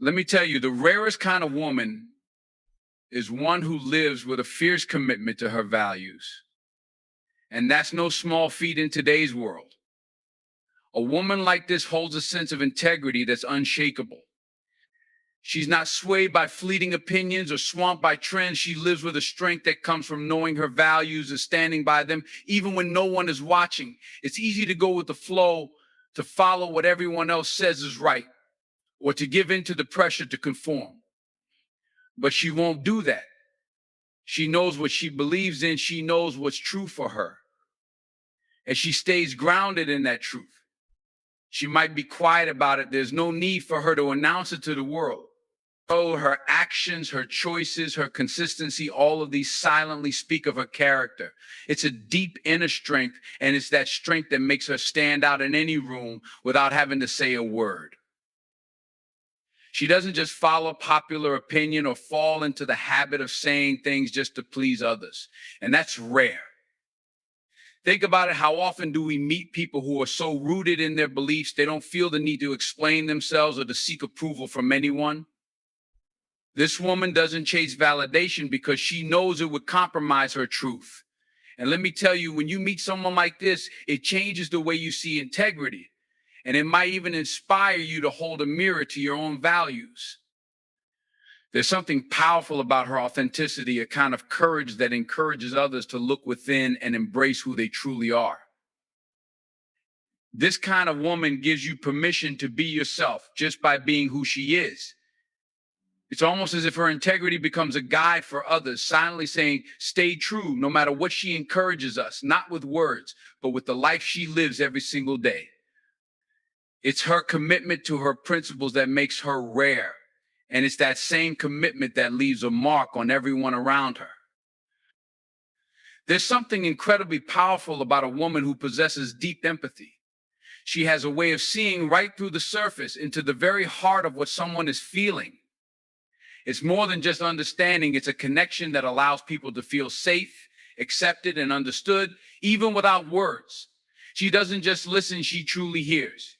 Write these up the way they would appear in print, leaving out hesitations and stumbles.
Let me tell you, the rarest kind of woman is one who lives with a fierce commitment to her values. And that's no small feat in today's world. A woman like this holds a sense of integrity that's unshakable. She's not swayed by fleeting opinions or swamped by trends. She lives with a strength that comes from knowing her values and standing by them, even when no one is watching. It's easy to go with the flow, to follow what everyone else says is right, or to give in to the pressure to conform. But she won't do that. She knows what she believes in. She knows what's true for her. And she stays grounded in that truth. She might be quiet about it. There's no need for her to announce it to the world. Oh, her actions, her choices, her consistency, all of these silently speak of her character. It's a deep inner strength, and it's that strength that makes her stand out in any room without having to say a word. She doesn't just follow popular opinion or fall into the habit of saying things just to please others. And that's rare. Think about it. How often do we meet people who are so rooted in their beliefs, they don't feel the need to explain themselves or to seek approval from anyone? This woman doesn't chase validation because she knows it would compromise her truth. And let me tell you, when you meet someone like this, it changes the way you see integrity. And it might even inspire you to hold a mirror to your own values. There's something powerful about her authenticity, a kind of courage that encourages others to look within and embrace who they truly are. This kind of woman gives you permission to be yourself just by being who she is. It's almost as if her integrity becomes a guide for others, silently saying, stay true, no matter what she encourages us, not with words, but with the life she lives every single day. It's her commitment to her principles that makes her rare. And it's that same commitment that leaves a mark on everyone around her. There's something incredibly powerful about a woman who possesses deep empathy. She has a way of seeing right through the surface into the very heart of what someone is feeling. It's more than just understanding. It's a connection that allows people to feel safe, accepted, and understood, even without words. She doesn't just listen, she truly hears.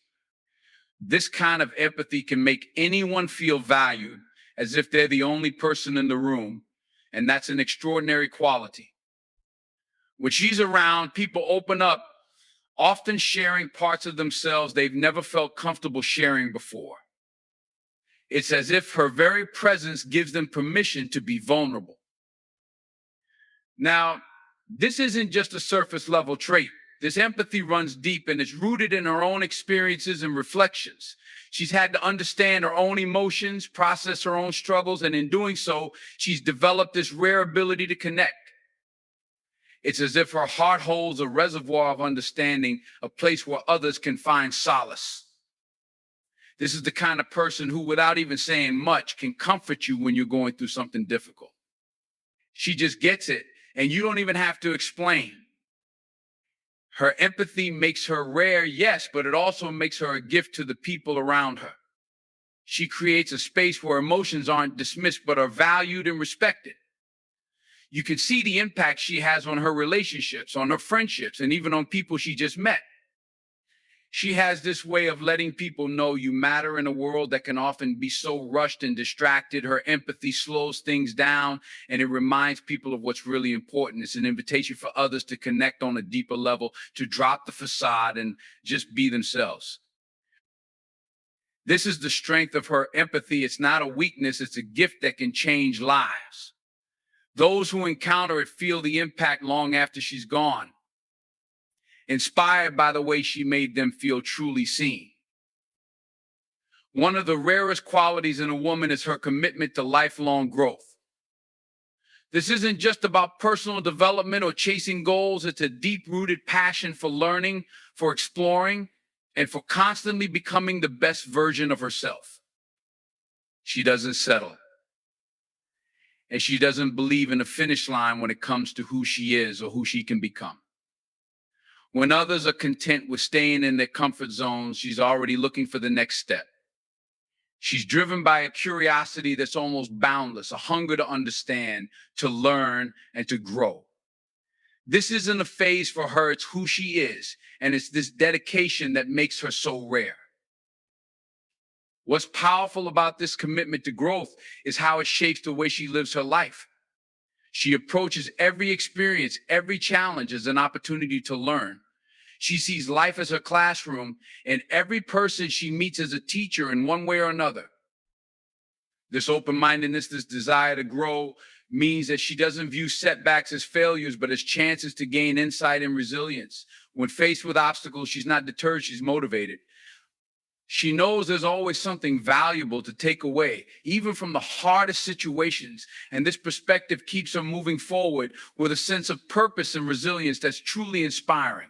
This kind of empathy can make anyone feel valued, as if they're the only person in the room, and that's an extraordinary quality. When she's around, people open up, often sharing parts of themselves they've never felt comfortable sharing before. It's as if her very presence gives them permission to be vulnerable. Now, this isn't just a surface level trait. This empathy runs deep and it's rooted in her own experiences and reflections. She's had to understand her own emotions, process her own struggles, and in doing so, she's developed this rare ability to connect. It's as if her heart holds a reservoir of understanding, a place where others can find solace. This is the kind of person who, without even saying much, can comfort you when you're going through something difficult. She just gets it, and you don't even have to explain. Her empathy makes her rare, yes, but it also makes her a gift to the people around her. She creates a space where emotions aren't dismissed, but are valued and respected. You can see the impact she has on her relationships, on her friendships, and even on people she just met. She has this way of letting people know you matter in a world that can often be so rushed and distracted. Her empathy slows things down and it reminds people of what's really important. It's an invitation for others to connect on a deeper level, to drop the facade and just be themselves. This is the strength of her empathy. It's not a weakness, it's a gift that can change lives. Those who encounter it feel the impact long after she's gone, inspired by the way she made them feel truly seen. One of the rarest qualities in a woman is her commitment to lifelong growth. This isn't just about personal development or chasing goals. It's a deep-rooted passion for learning, for exploring, and for constantly becoming the best version of herself. She doesn't settle. And she doesn't believe in a finish line when it comes to who she is or who she can become. When others are content with staying in their comfort zones, she's already looking for the next step. She's driven by a curiosity that's almost boundless, a hunger to understand, to learn, and to grow. This isn't a phase for her, it's who she is, and it's this dedication that makes her so rare. What's powerful about this commitment to growth is how it shapes the way she lives her life. She approaches every experience, every challenge as an opportunity to learn. She sees life as her classroom, and every person she meets as a teacher in one way or another. This open-mindedness, this desire to grow, means that she doesn't view setbacks as failures, but as chances to gain insight and resilience. When faced with obstacles, she's not deterred, she's motivated. She knows there's always something valuable to take away, even from the hardest situations. And this perspective keeps her moving forward with a sense of purpose and resilience that's truly inspiring.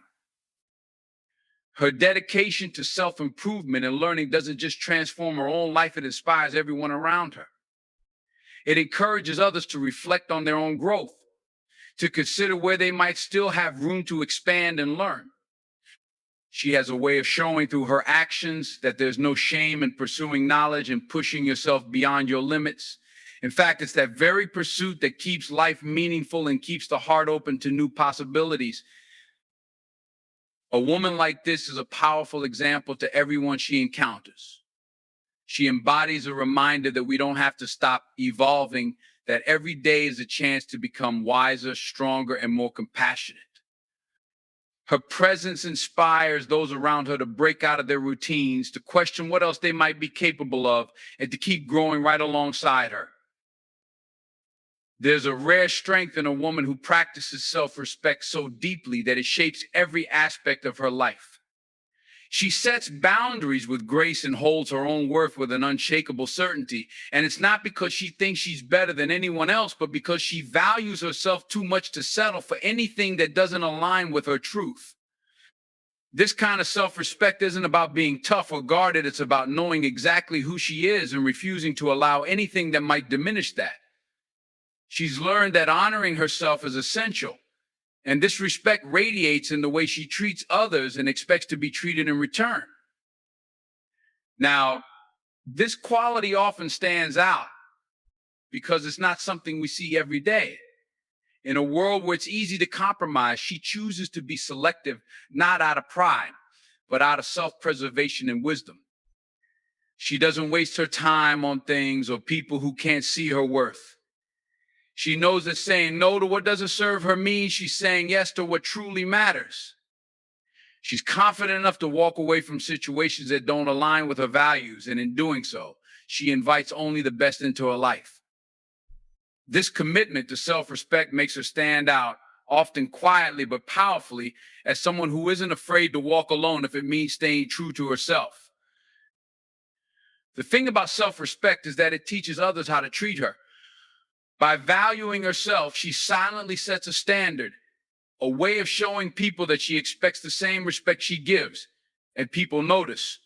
Her dedication to self-improvement and learning doesn't just transform her own life, it inspires everyone around her. It encourages others to reflect on their own growth, to consider where they might still have room to expand and learn. She has a way of showing through her actions that there's no shame in pursuing knowledge and pushing yourself beyond your limits. In fact, it's that very pursuit that keeps life meaningful and keeps the heart open to new possibilities. A woman like this is a powerful example to everyone she encounters. She embodies a reminder that we don't have to stop evolving, that every day is a chance to become wiser, stronger, and more compassionate. Her presence inspires those around her to break out of their routines, to question what else they might be capable of, and to keep growing right alongside her. There's a rare strength in a woman who practices self-respect so deeply that it shapes every aspect of her life. She sets boundaries with grace and holds her own worth with an unshakable certainty. And it's not because she thinks she's better than anyone else, but because she values herself too much to settle for anything that doesn't align with her truth. This kind of self-respect isn't about being tough or guarded. It's about knowing exactly who she is and refusing to allow anything that might diminish that. She's learned that honoring herself is essential. And this respect radiates in the way she treats others and expects to be treated in return. Now, this quality often stands out because it's not something we see every day. In a world where it's easy to compromise, she chooses to be selective, not out of pride, but out of self-preservation and wisdom. She doesn't waste her time on things or people who can't see her worth. She knows that saying no to what doesn't serve her means she's saying yes to what truly matters. She's confident enough to walk away from situations that don't align with her values, and in doing so, she invites only the best into her life. This commitment to self-respect makes her stand out, often quietly but powerfully, as someone who isn't afraid to walk alone if it means staying true to herself. The thing about self-respect is that it teaches others how to treat her. By valuing herself, she silently sets a standard, a way of showing people that she expects the same respect she gives, and people notice.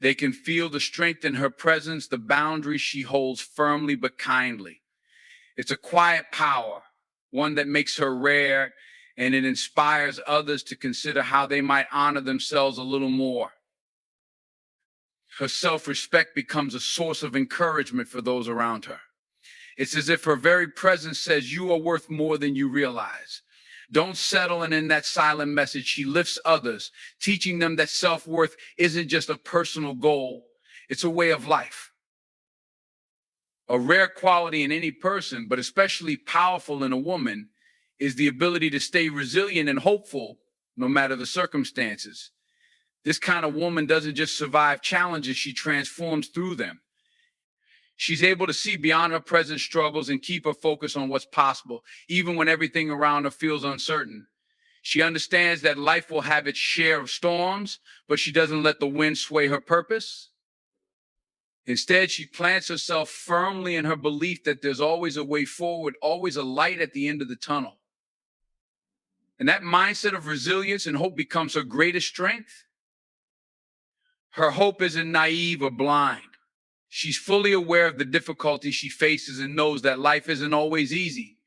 They can feel the strength in her presence, the boundaries she holds firmly but kindly. It's a quiet power, one that makes her rare, and it inspires others to consider how they might honor themselves a little more. Her self-respect becomes a source of encouragement for those around her. It's as if her very presence says, you are worth more than you realize. Don't settle, and in that silent message, she lifts others, teaching them that self-worth isn't just a personal goal, it's a way of life. A rare quality in any person, but especially powerful in a woman, is the ability to stay resilient and hopeful no matter the circumstances. This kind of woman doesn't just survive challenges, she transforms through them. She's able to see beyond her present struggles and keep her focus on what's possible, even when everything around her feels uncertain. She understands that life will have its share of storms, but she doesn't let the wind sway her purpose. Instead, she plants herself firmly in her belief that there's always a way forward, always a light at the end of the tunnel. And that mindset of resilience and hope becomes her greatest strength. Her hope isn't naive or blind. She's fully aware of the difficulties she faces and knows that life isn't always easy.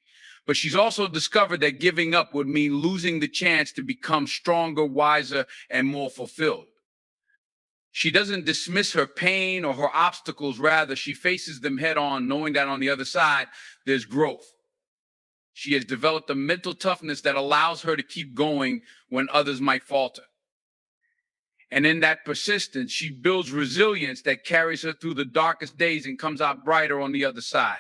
But she's also discovered that giving up would mean losing the chance to become stronger, wiser, and more fulfilled. She doesn't dismiss her pain or her obstacles. Rather, she faces them head on, knowing that on the other side, there's growth. She has developed a mental toughness that allows her to keep going when others might falter. And in that persistence, she builds resilience that carries her through the darkest days and comes out brighter on the other side.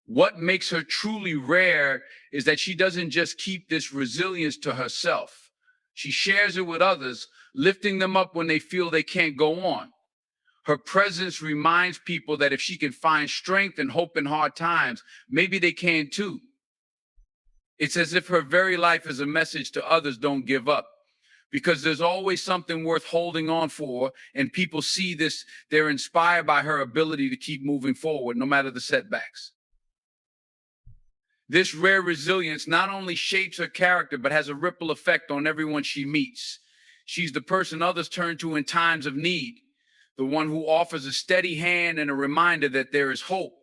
What makes her truly rare is that she doesn't just keep this resilience to herself. She shares it with others, lifting them up when they feel they can't go on. Her presence reminds people that if she can find strength and hope in hard times, maybe they can too. It's as if her very life is a message to others: don't give up. Because there's always something worth holding on for, and people see this, they're inspired by her ability to keep moving forward, no matter the setbacks. This rare resilience not only shapes her character, but has a ripple effect on everyone she meets. She's the person others turn to in times of need, the one who offers a steady hand and a reminder that there is hope,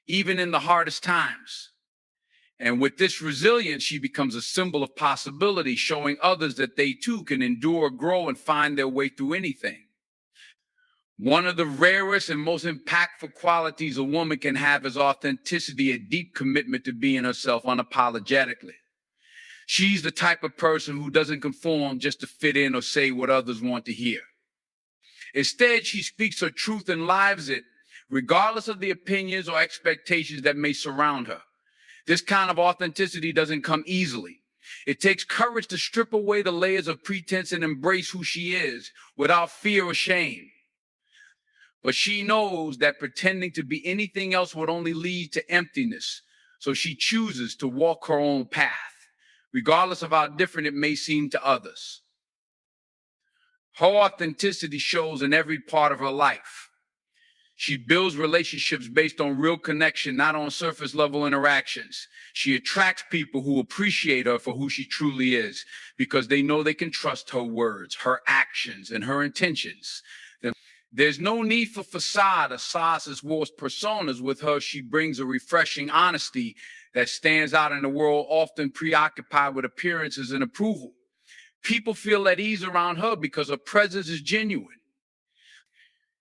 even in the hardest times. And with this resilience, she becomes a symbol of possibility, showing others that they too can endure, grow, and find their way through anything. One of the rarest and most impactful qualities a woman can have is authenticity, a deep commitment to being herself unapologetically. She's the type of person who doesn't conform just to fit in or say what others want to hear. Instead, she speaks her truth and lives it, regardless of the opinions or expectations that may surround her. This kind of authenticity doesn't come easily. It takes courage to strip away the layers of pretense and embrace who she is without fear or shame. But she knows that pretending to be anything else would only lead to emptiness. So she chooses to walk her own path, regardless of how different it may seem to others. Her authenticity shows in every part of her life. She builds relationships based on real connection, not on surface level interactions. She attracts people who appreciate her for who she truly is, because they know they can trust her words, her actions, and her intentions. There's no need for facade or sauces wars personas. With her, she brings a refreshing honesty that stands out in a world often preoccupied with appearances and approval. People feel at ease around her because her presence is genuine.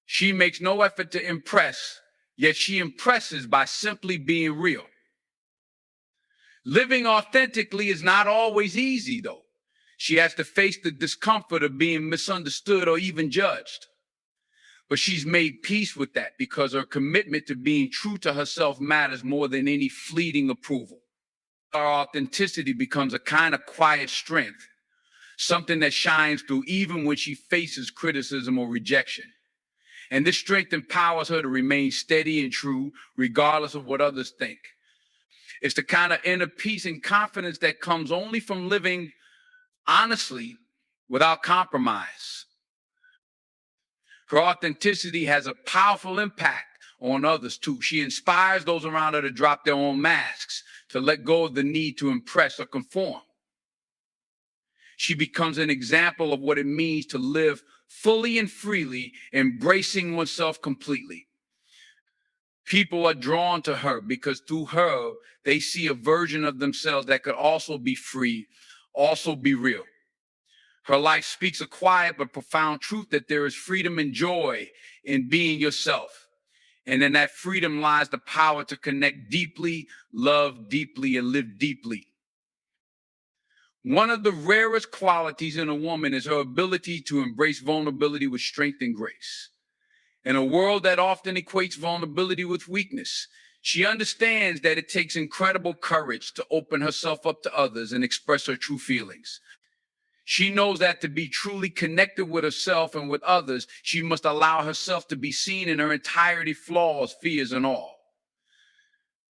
She makes no effort to impress, yet she impresses by simply being real. Living authentically is not always easy, though. She has to face the discomfort of being misunderstood or even judged. But she's made peace with that because her commitment to being true to herself matters more than any fleeting approval. Her authenticity becomes a kind of quiet strength, something that shines through even when she faces criticism or rejection. And this strength empowers her to remain steady and true, regardless of what others think. It's the kind of inner peace and confidence that comes only from living honestly without compromise. Her authenticity has a powerful impact on others too. She inspires those around her to drop their own masks, to let go of the need to impress or conform. She becomes an example of what it means to live fully and freely, embracing oneself completely. People are drawn to her because through her, they see a version of themselves that could also be free, also be real. Her life speaks a quiet but profound truth that there is freedom and joy in being yourself. And in that freedom lies the power to connect deeply, love deeply, and live deeply. One of the rarest qualities in a woman is her ability to embrace vulnerability with strength and grace. In a world that often equates vulnerability with weakness, she understands that it takes incredible courage to open herself up to others and express her true feelings. She knows that to be truly connected with herself and with others, she must allow herself to be seen in her entirety, flaws, fears, and all.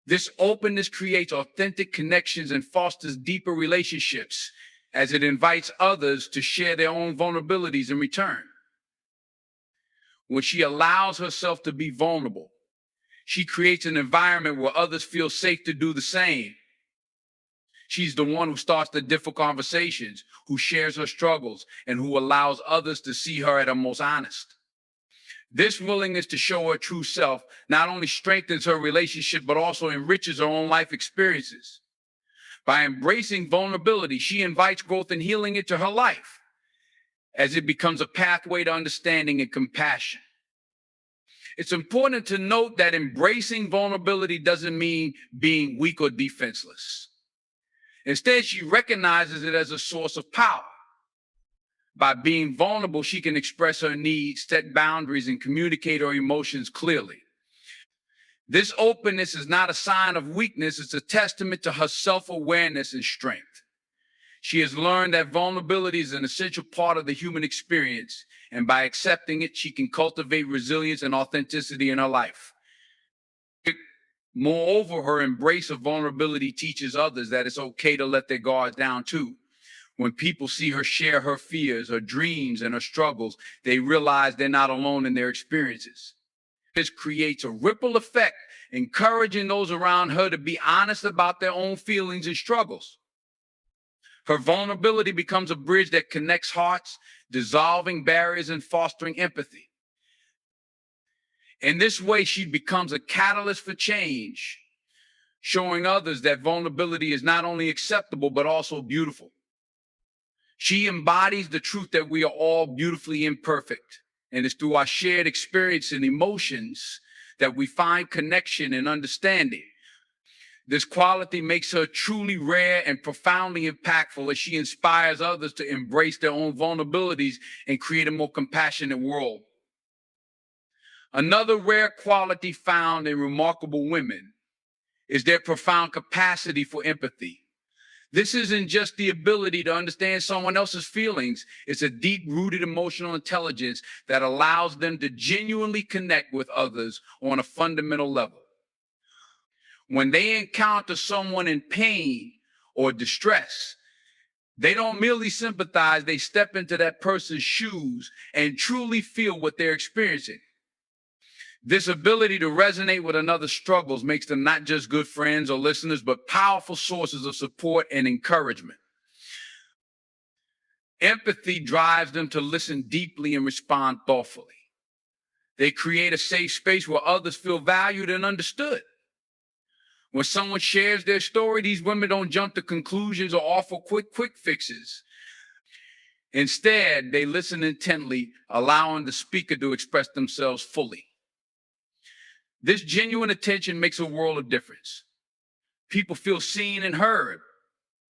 This openness creates authentic connections and fosters deeper relationships as it invites others to share their own vulnerabilities in return. When she allows herself to be vulnerable, she creates an environment where others feel safe to do the same. She's the one who starts the difficult conversations, who shares her struggles, and who allows others to see her at her most honest. This willingness to show her true self not only strengthens her relationship, but also enriches her own life experiences. By embracing vulnerability, she invites growth and healing into her life, as it becomes a pathway to understanding and compassion. It's important to note that embracing vulnerability doesn't mean being weak or defenseless. Instead, she recognizes it as a source of power. By being vulnerable, she can express her needs, set boundaries, and communicate her emotions clearly. This openness is not a sign of weakness, it's a testament to her self-awareness and strength. She has learned that vulnerability is an essential part of the human experience, and by accepting it, she can cultivate resilience and authenticity in her life. Moreover, her embrace of vulnerability teaches others that it's okay to let their guards down too. When people see her share her fears, her dreams, and her struggles, they realize they're not alone in their experiences. This creates a ripple effect, encouraging those around her to be honest about their own feelings and struggles. Her vulnerability becomes a bridge that connects hearts, dissolving barriers and fostering empathy. In this way, she becomes a catalyst for change, showing others that vulnerability is not only acceptable, but also beautiful. She embodies the truth that we are all beautifully imperfect, and it's through our shared experience and emotions that we find connection and understanding. This quality makes her truly rare and profoundly impactful as she inspires others to embrace their own vulnerabilities and create a more compassionate world. Another rare quality found in remarkable women is their profound capacity for empathy. This isn't just the ability to understand someone else's feelings, it's a deep-rooted emotional intelligence that allows them to genuinely connect with others on a fundamental level. When they encounter someone in pain or distress, they don't merely sympathize, they step into that person's shoes and truly feel what they're experiencing. This ability to resonate with another's struggles makes them not just good friends or listeners, but powerful sources of support and encouragement. Empathy drives them to listen deeply and respond thoughtfully. They create a safe space where others feel valued and understood. When someone shares their story, these women don't jump to conclusions or offer quick fixes. Instead, they listen intently, allowing the speaker to express themselves fully. This genuine attention makes a world of difference. People feel seen and heard,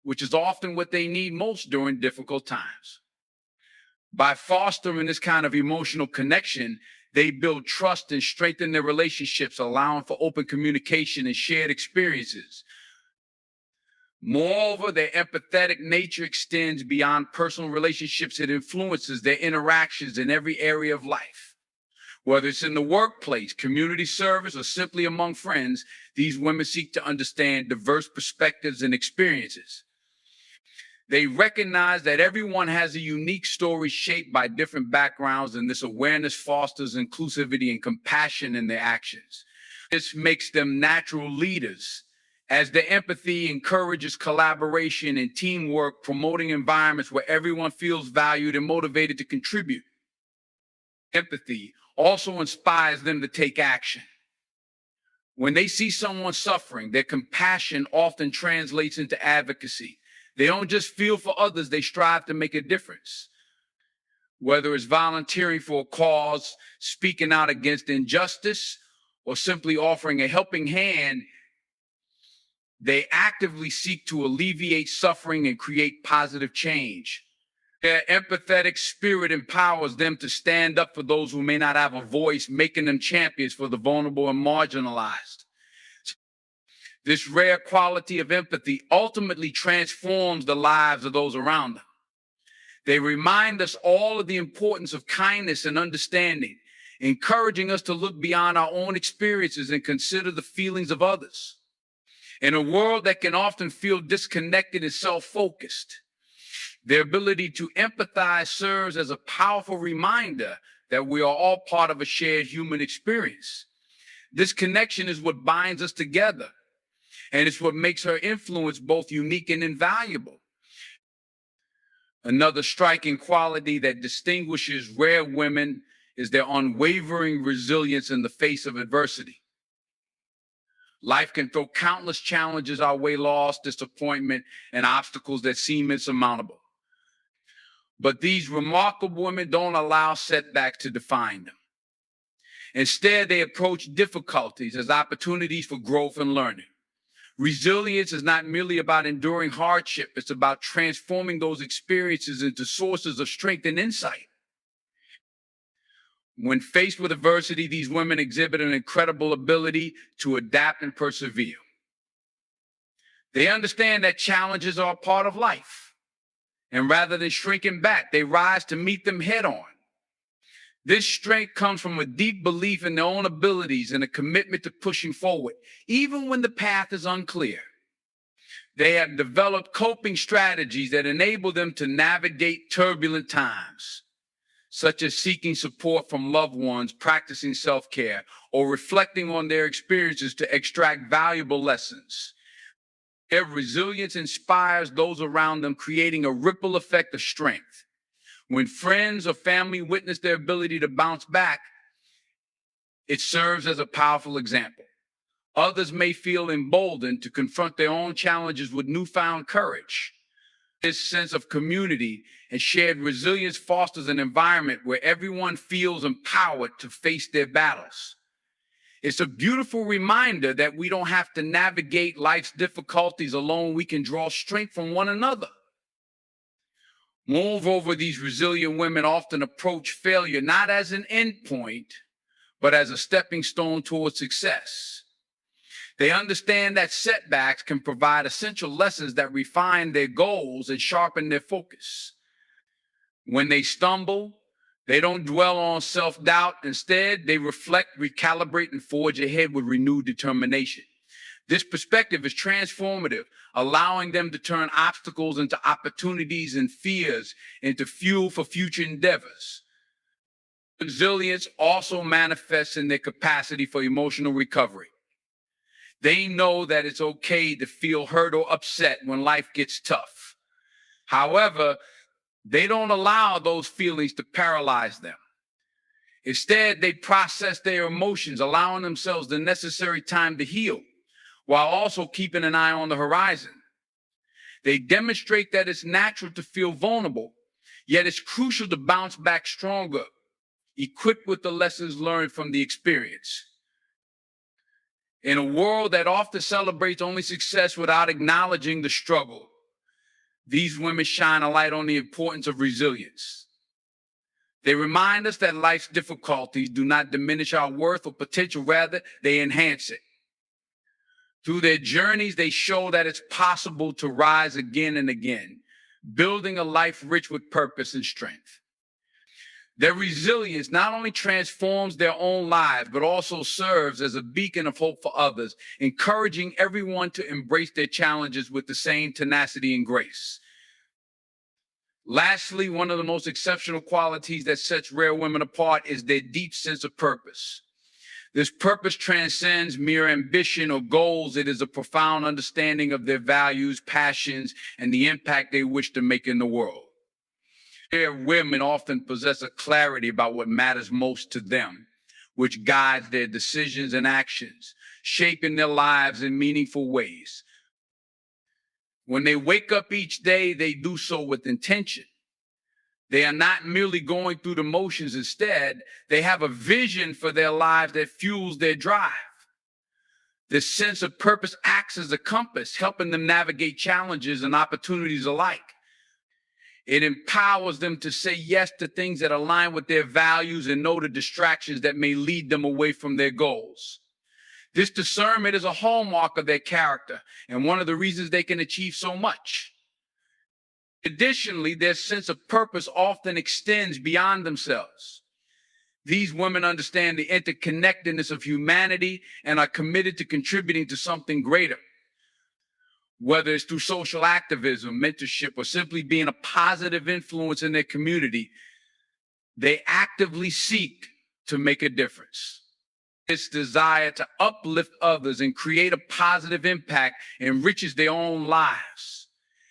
which is often what they need most during difficult times. By fostering this kind of emotional connection, they build trust and strengthen their relationships, allowing for open communication and shared experiences. Moreover, their empathetic nature extends beyond personal relationships. It influences their interactions in every area of life. Whether it's in the workplace, community service, or simply among friends, these women seek to understand diverse perspectives and experiences. They recognize that everyone has a unique story shaped by different backgrounds, and this awareness fosters inclusivity and compassion in their actions. This makes them natural leaders, as their empathy encourages collaboration and teamwork, promoting environments where everyone feels valued and motivated to contribute. Empathy also inspires them to take action. When they see someone suffering, their compassion often translates into advocacy. They don't just feel for others, they strive to make a difference. Whether it's volunteering for a cause, speaking out against injustice, or simply offering a helping hand, they actively seek to alleviate suffering and create positive change. Their empathetic spirit empowers them to stand up for those who may not have a voice, making them champions for the vulnerable and marginalized. This rare quality of empathy ultimately transforms the lives of those around them. They remind us all of the importance of kindness and understanding, encouraging us to look beyond our own experiences and consider the feelings of others. In a world that can often feel disconnected and self-focused, their ability to empathize serves as a powerful reminder that we are all part of a shared human experience. This connection is what binds us together, and it's what makes her influence both unique and invaluable. Another striking quality that distinguishes rare women is their unwavering resilience in the face of adversity. Life can throw countless challenges our way, loss, disappointment, and obstacles that seem insurmountable. But these remarkable women don't allow setbacks to define them. Instead, they approach difficulties as opportunities for growth and learning. Resilience is not merely about enduring hardship, it's about transforming those experiences into sources of strength and insight. When faced with adversity, these women exhibit an incredible ability to adapt and persevere. They understand that challenges are a part of life, and rather than shrinking back, they rise to meet them head on. This strength comes from a deep belief in their own abilities and a commitment to pushing forward, even when the path is unclear. They have developed coping strategies that enable them to navigate turbulent times, such as seeking support from loved ones, practicing self-care, or reflecting on their experiences to extract valuable lessons. Their resilience inspires those around them, creating a ripple effect of strength. When friends or family witness their ability to bounce back, it serves as a powerful example. Others may feel emboldened to confront their own challenges with newfound courage. This sense of community and shared resilience fosters an environment where everyone feels empowered to face their battles. It's a beautiful reminder that we don't have to navigate life's difficulties alone. We can draw strength from one another. Moreover, these resilient women often approach failure not as an endpoint, but as a stepping stone towards success. They understand that setbacks can provide essential lessons that refine their goals and sharpen their focus. When they stumble, they don't dwell on self-doubt. Instead, they reflect, recalibrate, and forge ahead with renewed determination. This perspective is transformative, allowing them to turn obstacles into opportunities and fears into fuel for future endeavors. Resilience also manifests in their capacity for emotional recovery. They know that it's okay to feel hurt or upset when life gets tough. However, they don't allow those feelings to paralyze them. Instead, they process their emotions, allowing themselves the necessary time to heal, while also keeping an eye on the horizon. They demonstrate that it's natural to feel vulnerable, yet it's crucial to bounce back stronger, equipped with the lessons learned from the experience. In a world that often celebrates only success without acknowledging the struggle, these women shine a light on the importance of resilience. They remind us that life's difficulties do not diminish our worth or potential, rather, they enhance it. Through their journeys, they show that it's possible to rise again and again, building a life rich with purpose and strength. Their resilience not only transforms their own lives, but also serves as a beacon of hope for others, encouraging everyone to embrace their challenges with the same tenacity and grace. Lastly, one of the most exceptional qualities that sets rare women apart is their deep sense of purpose. This purpose transcends mere ambition or goals. It is a profound understanding of their values, passions, and the impact they wish to make in the world. Rare women often possess a clarity about what matters most to them, which guides their decisions and actions, shaping their lives in meaningful ways. When they wake up each day, they do so with intention. They are not merely going through the motions. Instead, they have a vision for their lives that fuels their drive. This sense of purpose acts as a compass, helping them navigate challenges and opportunities alike. It empowers them to say yes to things that align with their values and no to distractions that may lead them away from their goals. This discernment is a hallmark of their character and one of the reasons they can achieve so much. Additionally, their sense of purpose often extends beyond themselves. These women understand the interconnectedness of humanity and are committed to contributing to something greater. Whether it's through social activism, mentorship, or simply being a positive influence in their community, they actively seek to make a difference. This desire to uplift others and create a positive impact enriches their own lives.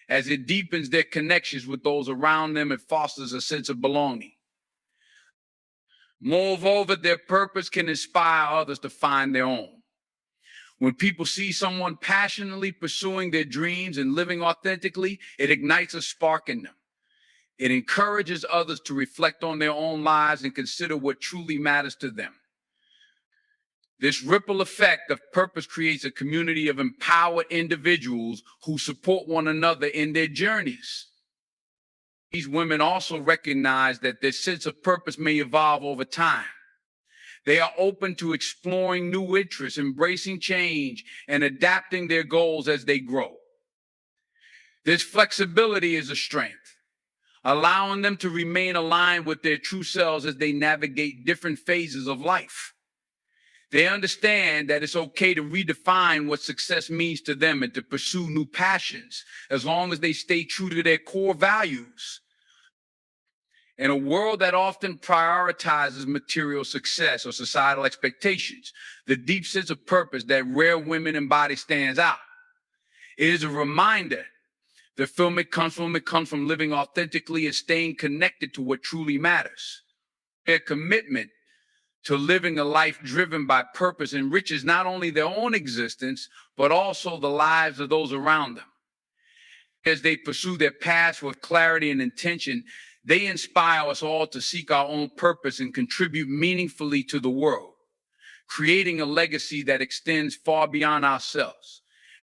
As it deepens their connections with those around them, it fosters a sense of belonging. Moreover, their purpose can inspire others to find their own. When people see someone passionately pursuing their dreams and living authentically, it ignites a spark in them. It encourages others to reflect on their own lives and consider what truly matters to them. This ripple effect of purpose creates a community of empowered individuals who support one another in their journeys. These women also recognize that their sense of purpose may evolve over time. They are open to exploring new interests, embracing change, and adapting their goals as they grow. This flexibility is a strength, allowing them to remain aligned with their true selves as they navigate different phases of life. They understand that it's okay to redefine what success means to them and to pursue new passions as long as they stay true to their core values. In a world that often prioritizes material success or societal expectations, the deep sense of purpose that rare women embody stands out. It is a reminder that fulfillment comes from living authentically and staying connected to what truly matters. Their commitment to living a life driven by purpose enriches not only their own existence, but also the lives of those around them. As they pursue their paths with clarity and intention, they inspire us all to seek our own purpose and contribute meaningfully to the world, creating a legacy that extends far beyond ourselves.